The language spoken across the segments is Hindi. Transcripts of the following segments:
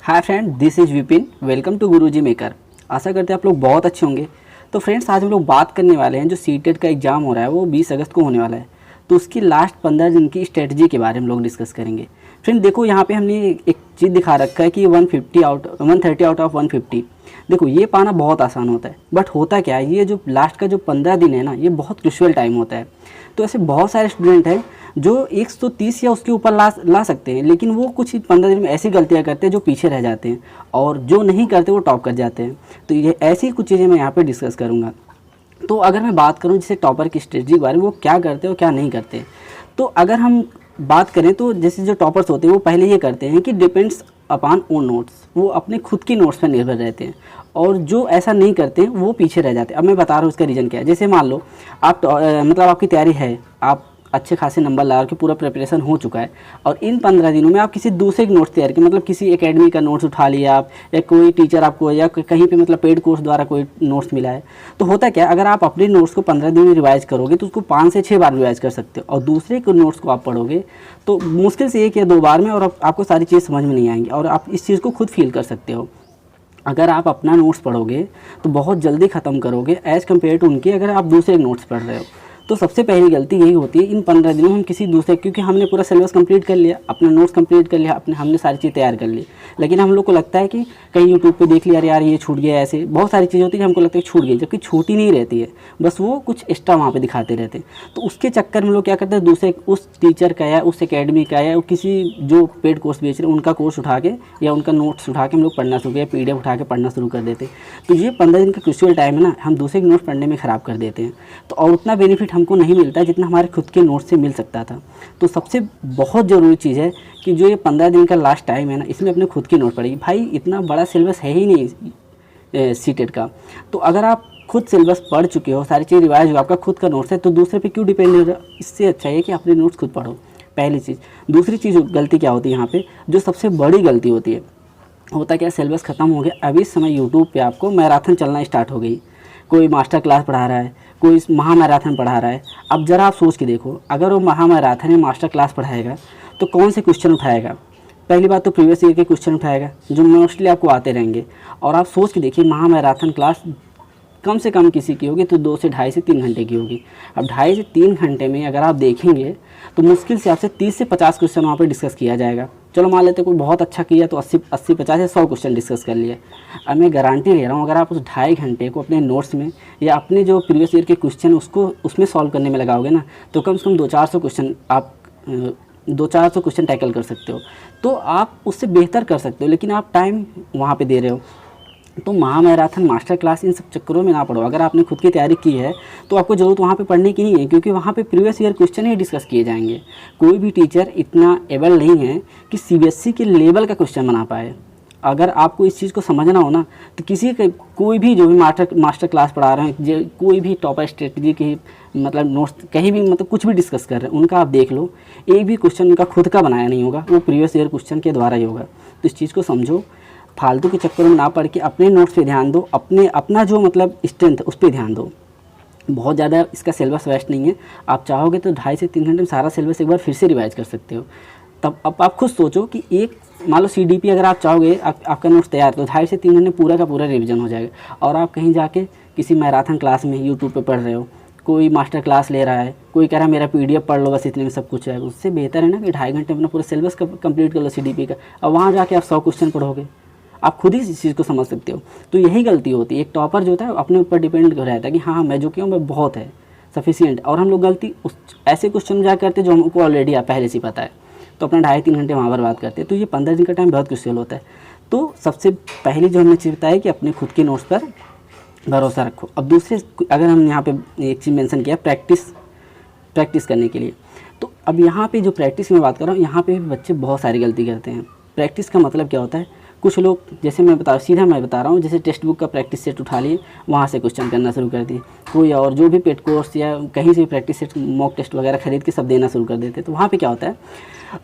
Hi friend, this is Vipin. Welcome to Guruji maker. आशा करते हैं आप लोग बहुत अच्छे होंगे। तो फ्रेंड्स, आज हम लोग बात करने वाले हैं जो सीटेट का एग्ज़ाम हो रहा है वो 20 अगस्त को होने वाला है। तो उसकी लास्ट 15 दिन की स्ट्रेटजी के बारे में लोग डिस्कस करेंगे। फ्रेंड देखो, यहाँ पे हमने एक चीज़ दिखा रखा है कि 130 आउट ऑफ 150। देखो, ये पाना बहुत आसान होता है, बट होता क्या है, ये जो लास्ट का जो 15 दिन है ना, ये बहुत क्रूशियल टाइम होता है। तो ऐसे बहुत सारे स्टूडेंट हैं जो 130 या उसके ऊपर ला सकते हैं, लेकिन वो कुछ 15 दिन में ऐसी गलतियां करते हैं जो पीछे रह जाते हैं, और जो नहीं करते वो टॉप कर जाते हैं। तो ये ऐसी कुछ चीज़ें मैं यहाँ पे डिस्कस करूँगा। तो अगर मैं बात करूँ जैसे टॉपर की स्ट्रेटजी के बारे में, वो क्या करते हैं और क्या नहीं करते, तो अगर हम बात करें तो जैसे जो टॉपर्स होते हैं वो पहले ये करते हैं कि डिपेंड्स अपॉन ओन नोट्स, वो अपने खुद की नोट्स पर निर्भर रहते हैं, और जो ऐसा नहीं करते हैं वो पीछे रह जाते हैं। अब मैं बता रहा हूँ इसका रीज़न क्या है। जैसे मान लो आप मतलब आपकी तैयारी है, आप अच्छे खासे नंबर ला के पूरा प्रिपरेशन हो चुका है, और इन 15 दिनों में आप किसी दूसरे के नोट्स तैयार किए, मतलब किसी एकेडमी का नोट्स उठा लिया आप, या कोई टीचर आपको या कहीं पे मतलब पेड कोर्स द्वारा कोई नोट्स मिला है। तो होता क्या है, अगर आप अपने नोट्स को 15 दिन में रिवाइज करोगे तो उसको 5 से 6 बार रिवाइज कर सकते हो, और दूसरे के नोट्स को आप पढ़ोगे तो मुश्किल से 1 या 2 बार में, और आपको सारी चीज़ समझ में नहीं आएंगी, और आप इस चीज़ को खुद फील कर सकते हो। अगर आप अपना नोट्स पढ़ोगे तो बहुत जल्दी ख़त्म करोगे एज़ कम्पेयर टू उनके अगर आप दूसरे नोट्स पढ़ रहे हो। तो सबसे पहली गलती यही होती है, इन 15 दिनों में हम किसी दूसरे, क्योंकि हमने पूरा सिलेबस कंप्लीट कर लिया, अपना नोट्स कंप्लीट कर लिया, हमने सारी चीज़ तैयार कर ली, लेकिन हम लोग को लगता है कि कहीं यूट्यूब पे देख लिया, यार ये छूट गया, ऐसे बहुत सारी चीज़ें होती है कि हमको लगता है छूट गई, जबकि छूटी नहीं रहती है, बस वो कुछ एक्स्ट्रा वहाँ पे दिखाते रहते हैं। तो उसके चक्कर में लोग क्या करते हैं, दूसरे उस टीचर का या उस एकेडमी का या किसी जो पेड कोर्स बेच रहे हैं उनका कोर्स उठा के या उनका नोट्स उठा के हम लोग पढ़ना शुरू किया, PDF उठा के पढ़ना शुरू कर देते। तो ये 15 दिन का क्रूशियल टाइम है ना, हम दूसरे के नोट्स पढ़ने में ख़राब कर देते हैं। तो और उतना बेनिफिट हमको नहीं मिलता जितना हमारे खुद के नोट्स से मिल सकता था। तो सबसे बहुत ज़रूरी चीज़ है कि जो ये 15 दिन का लास्ट टाइम है ना, इसमें अपने खुद की नोट पढ़ेगी। भाई इतना बड़ा सिलेबस है ही नहीं सीटेट का। तो अगर आप खुद सिलेबस पढ़ चुके हो, सारी चीज़ रिवाइज हो, आपका खुद का नोट्स है, तो दूसरे पे क्यों डिपेंड हो रहा है। इससे अच्छा है कि अपने नोट्स खुद पढ़ो, पहली चीज़। दूसरी चीज़ गलती क्या होती है यहाँ पे, जो सबसे बड़ी गलती होती है, होता क्या, सिलेबस ख़त्म हो गया, अभी इस समय यूट्यूब पे आपको मैराथन चलना स्टार्ट हो गई, कोई मास्टर क्लास पढ़ा रहा है, कोई महा मैराथन पढ़ा रहा है। अब ज़रा आप सोच के देखो, अगर वो महा मैराथन या मास्टर क्लास पढ़ाएगा तो कौन से क्वेश्चन उठाएगा। पहली बात तो प्रीवियस ईयर के क्वेश्चन उठाएगा जो मोस्टली आपको आते रहेंगे। और आप सोच के देखिए, महा मैराथन क्लास कम से कम किसी की होगी तो 2 से ढाई से 3 घंटे की होगी। अब 2.5 से 3 घंटे में अगर आप देखेंगे तो मुश्किल से आपसे 30 से 50 क्वेश्चन वहाँ पे डिस्कस किया जाएगा। चलो मान लेते कोई बहुत अच्छा किया तो 80, 50 या 100 क्वेश्चन डिस्कस कर लिए। अब मैं गारंटी ले रहा हूँ, अगर आप उस 2.5 घंटे को अपने नोट्स में या अपने जो प्रीवियस ईयर के क्वेश्चन उसको उसमें सॉल्व करने में लगाओगे ना, तो कम से कम 200-400 क्वेश्चन आप 200-400 क्वेश्चन टैकल कर सकते हो। तो आप उससे बेहतर कर सकते हो, लेकिन आप टाइम वहाँ पे दे रहे हो। तो महा मैराथन, मास्टर क्लास, इन सब चक्करों में ना पढ़ो। अगर आपने खुद की तैयारी की है तो आपको ज़रूरत वहाँ पे पढ़ने की नहीं है, क्योंकि वहाँ पे प्रीवियस ईयर क्वेश्चन ही डिस्कस किए जाएंगे। कोई भी टीचर इतना एबल नहीं है कि CBSE के लेवल का क्वेश्चन बना पाए। अगर आपको इस चीज़ को समझना हो ना, तो कोई भी जो भी मास्टर क्लास पढ़ा रहे हैं, कोई भी टॉपर स्ट्रेटजी की मतलब नोट्स कहीं भी मतलब कुछ भी डिस्कस कर रहे हैं, उनका आप देख लो, एक भी क्वेश्चन उनका खुद का बनाया नहीं होगा, वो प्रीवियस ईयर क्वेश्चन के द्वारा ही होगा। तो इस चीज़ को समझो, फालतू के चक्करों में ना पढ़ के अपने नोट्स पे ध्यान दो, अपना जो मतलब स्ट्रेंथ उस पर ध्यान दो। बहुत ज़्यादा इसका सिलेबस वेस्ट नहीं है। आप चाहोगे तो 2.5 से 3 घंटे में सारा सिलेबस एक बार फिर से रिवाइज कर सकते हो। तब अब आप खुद सोचो कि एक मान लो CDP अगर आप चाहोगे, आपका नोट्स तैयार, तो 2.5 से 3 घंटे पूरा का पूरा रिवीजन हो जाएगा। और आप कहीं जाके किसी मैराथन क्लास में यूट्यूब पे पढ़ रहे हो, कोई मास्टर क्लास ले रहा है, कोई कह रहा है मेरा PDF पढ़ लो, बस इतने में सब कुछ है। उससे बेहतर है ना कि 2.5 घंटे में अपना पूरा सिलेबस कंप्लीट कर लो CDP का। अब वहाँ जाके आप 100 क्वेश्चन पढ़ोगे, आप खुद ही इस चीज़ को समझ सकते हो। तो यही गलती होती है। एक टॉपर जो होता है अपने ऊपर डिपेंड रहता है कि हाँ मैं जो किया हूँ मैं बहुत है, सफिशिएंट। और हम लोग गलती ऐसे क्वेश्चन जा करते जो हमको ऑलरेडी पहले से पता है, तो अपना 2.5-3 घंटे वहाँ बर्बाद करते हैं। तो ये 15 दिन का टाइम बहुत क्रूशियल होता है। तो सबसे पहली जो हमने चीज़ बताया कि अपने खुद के नोट्स पर भरोसा रखो। अब दूसरे, अगर हम यहाँ पे एक चीज़ मेंशन किया, प्रैक्टिस करने के लिए, तो अब यहाँ पे जो प्रैक्टिस की मैं बात कर रहा हूँ, यहाँ पे भी बच्चे बहुत सारी गलती करते हैं। प्रैक्टिस का मतलब क्या होता है, कुछ लोग, जैसे मैं बता रहा हूँ, जैसे टेक्स्ट बुक का प्रैक्टिस सेट उठा लिए, वहाँ से क्वेश्चन करना शुरू कर दिए। कोई और जो भी पेड कोर्स या कहीं से भी प्रैक्टिस सेट, मॉक टेस्ट वगैरह खरीद के सब देना शुरू कर देते। तो वहाँ पे क्या होता है,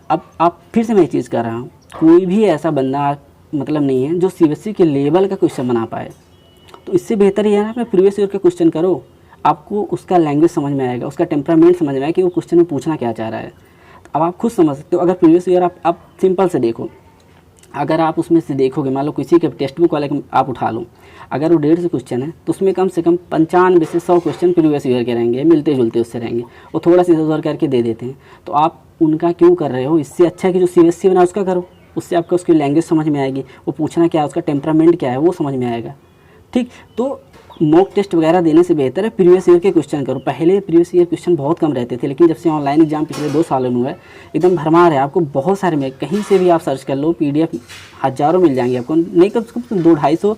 अब आप फिर से मैं एक चीज़ कर रहा हूँ, कोई भी ऐसा बंदा मतलब नहीं है जो CBSE के लेवल का क्वेश्चन बना पाए। तो इससे बेहतर ये है ना, अपने प्रीवियस ईयर का क्वेश्चन करो, आपको उसका लैंग्वेज समझ में आएगा, उसका टेम्परामेंट समझ में आएगा कि वो क्वेश्चन में पूछना क्या चाह रहा है। अब आप खुद समझ सकते हो। अगर प्रीवियस ईयर आप सिंपल से देखो, अगर आप उसमें से देखोगे, मान लो किसी के टेक्स्ट बुक वाले आप उठा लो, अगर वो 150 क्वेश्चन है तो उसमें कम से कम 95 से 100 क्वेश्चन प्रीवियस ईयर के रहेंगे, मिलते जुलते उससे रहेंगे, वो थोड़ा सा इधर उधर करके दे देते हैं। तो आप उनका क्यों कर रहे हो? इससे अच्छा है कि जो CBSE बना उसका करो, उससे आपको उसकी लैंग्वेज समझ में आएगी, वो पूछना क्या है, उसका टेम्परामेंट क्या है वो समझ में आएगा। ठीक, तो मॉक टेस्ट वगैरह देने से बेहतर है प्रीवियस ईयर के क्वेश्चन करो। पहले प्रीवियस ईयर क्वेश्चन बहुत कम रहते थे, लेकिन जब से ऑनलाइन एग्जाम पिछले 2 सालों में हुआ है, एकदम भरमार है। आपको बहुत सारे में कहीं से भी आप सर्च कर लो, PDF हज़ारों मिल जाएंगे आपको, नहीं कम से कम 200-250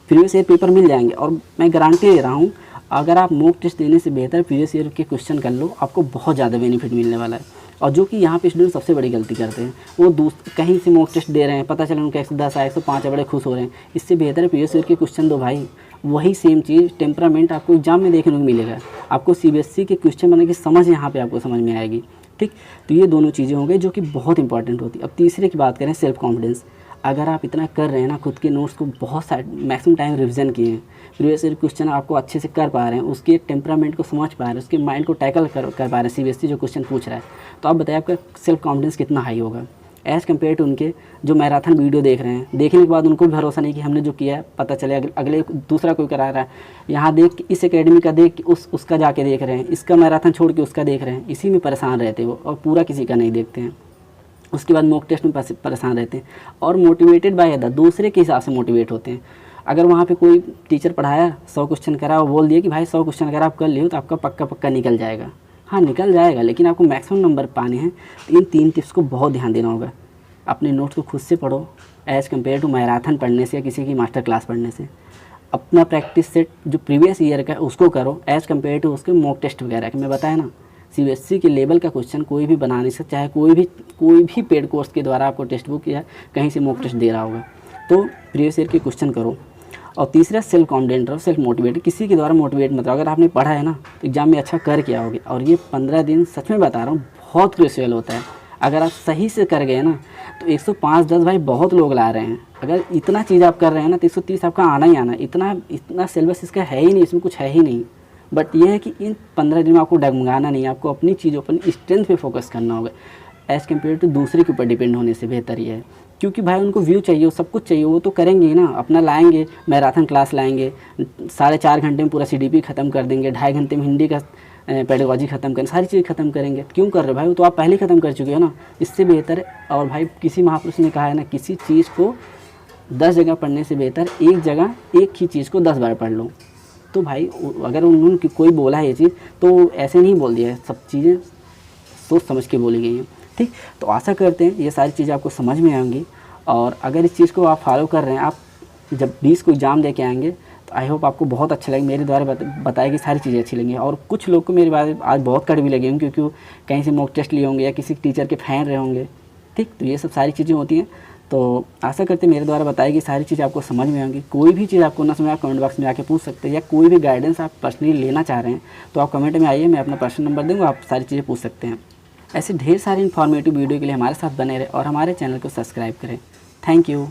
प्रीवियस ईयर पेपर मिल जाएंगे। और मैं गारंटी दे रहा हूँ, अगर आप मॉक टेस्ट देने से बेहतर प्रीवियस ईयर के क्वेश्चन कर लो, आपको बहुत ज़्यादा बेनिफिट मिलने वाला है। और जो कि यहाँ पे स्टूडेंट सबसे बड़ी गलती करते हैं, वो कहीं से मॉक टेस्ट दे रहे हैं, पता चला उनका 110 आया, 105 बड़े खुश हो रहे हैं। इससे बेहतर है प्रीवियस ईयर के क्वेश्चन दो भाई, वही सेम चीज़ टेम्परामेंट आपको एग्जाम में देखने को मिलेगा। आपको CBSE के क्वेश्चन बनाने की समझ यहाँ पे आपको समझ में आएगी। ठीक, तो ये दोनों चीज़ें हो गई जो कि बहुत इंपॉर्टेंट होती है। अब तीसरे की बात करें, सेल्फ कॉन्फिडेंस। अगर आप इतना कर रहे हैं ना, खुद के नोट्स को बहुत सारे मैक्सिमम टाइम रिवीजन किए हैं, प्रीवियस ईयर क्वेश्चन आपको अच्छे से कर पा रहे हैं, उसके टेम्परामेंट को समझ पा रहे हैं, उसके माइंड को टैकल कर पा रहे हैं, CBSE जो क्वेश्चन पूछ रहा है, तो आप बताइए आपका सेल्फ कॉन्फिडेंस कितना हाई होगा एज़ कम्पेयर टू उनके जो मैराथन वीडियो देख रहे हैं। देखने के बाद उनको भी भरोसा नहीं कि हमने जो किया है, पता चले अगले दूसरा कोई करा रहा है, यहाँ देख इस एकेडमी का देख उसका जाके देख रहे हैं, इसका मैराथन छोड़ के उसका देख रहे हैं, इसी में परेशान रहते वो, और पूरा किसी का नहीं देखते हैं। उसके बाद मॉक टेस्ट में परेशान रहते हैं और मोटिवेटेड बाय अदर, दूसरे के हिसाब से मोटिवेट होते हैं। अगर वहाँ पे कोई टीचर पढ़ाया, 100 क्वेश्चन करा, वो बोल दिया कि भाई 100 क्वेश्चन अगर आप कर लियो तो आपका पक्का निकल जाएगा। हाँ निकल जाएगा, लेकिन आपको मैक्सिमम नंबर पाने हैं तो इन 3 टिप्स को बहुत ध्यान देना होगा। अपने नोट्स को खुद से पढ़ो एज़ कम्पेयर टू मैराथन पढ़ने से या किसी की मास्टर क्लास पढ़ने से। अपना प्रैक्टिस सेट जो प्रीवियस ईयर का है उसको करो एज़ कम्पेयर टू उसके मॉक टेस्ट वगैरह के। मैं बताया ना, CBSE के लेवल का क्वेश्चन कोई भी बना नहीं सकता, चाहे कोई भी पेड कोर्स के द्वारा आपको टेक्स्ट बुक या कहीं से मॉक टेस्ट दे रहा होगा। तो प्रीवियस ईयर के क्वेश्चन करो। और तीसरा, सेल्फ कॉन्फिडेंट रहो, सेल्फ मोटिवेट, किसी के द्वारा मोटिवेट मत रहो। अगर आपने पढ़ा है ना तो एग्जाम में अच्छा कर के आओगे। और ये 15 दिन सच में बता रहा हूँ बहुत क्रूशियल होता है। अगर आप सही से कर गए ना तो 105-10 भाई बहुत लोग ला रहे हैं। अगर इतना चीज़ आप कर रहे हैं ना तो 130 आपका आना ही आना। इतना सिलेबस इसका है ही नहीं, इसमें कुछ है ही नहीं। बट ये है कि इन 15 दिन में आपको डगमगाना नहीं, आपको अपनी चीज़ों पर स्ट्रेंथ पे फोकस करना होगा एज़ कम्पेयर टू दूसरे के ऊपर डिपेंड होने से। बेहतर ये है, क्योंकि भाई उनको व्यू चाहिए, सब कुछ चाहिए, वो तो करेंगे ही ना, अपना लाएंगे, मैराथन क्लास लाएंगे, 4.5 घंटे में पूरा CDP ख़त्म कर देंगे, 2.5 घंटे में हिंदी का पेडागॉजी ख़त्म करें, सारी चीज़ ख़त्म करेंगे। क्यों कर रहे हो भाई? वो तो आप पहले ही ख़त्म कर चुके हो ना। इससे बेहतर है, और भाई किसी महापुरुष ने कहा है ना, किसी चीज़ को 10 जगह पढ़ने से बेहतर एक जगह एक ही चीज़ को 10 बार पढ़ लो। तो भाई अगर उन्होंने कोई बोला है ये चीज़ तो ऐसे नहीं बोल दिया है, सब चीज़ें सोच समझ के बोली गई हैं। ठीक, तो आशा करते हैं ये सारी चीज़ें आपको समझ में आएंगी। और अगर इस चीज़ को आप फॉलो कर रहे हैं, आप जब 20 को एग्ज़ाम दे के आएंगे तो आई होप आपको बहुत अच्छा लगे। मेरे द्वारा बताई गई सारी चीज़ें अच्छी लगेंगी। और कुछ लोग को मेरी बात आज बहुत कड़वी लगी होंगी, क्योंकि वो कहीं से मॉक टेस्ट लिए होंगे या किसी टीचर के फैन रहे होंगे। ठीक, तो ये सब सारी चीज़ें होती हैं। तो आशा करते हैं मेरे द्वारा बताई गई सारी चीज़ें आपको समझ में आएंगी। कोई भी चीज़ आपको ना समझ आप कमेंट बॉक्स में आके पूछ सकते हैं, या कोई भी गाइडेंस आप पर्सनली लेना चाह रहे हैं तो आप कमेंट में आइए, मैं अपना पर्सनल नंबर दूँगा, आप सारी चीज़ें पूछ सकते हैं। ऐसे ढेर सारे इन्फॉर्मेटिव वीडियो के लिए हमारे साथ बने रहे और हमारे चैनल को सब्सक्राइब करें। Thank you.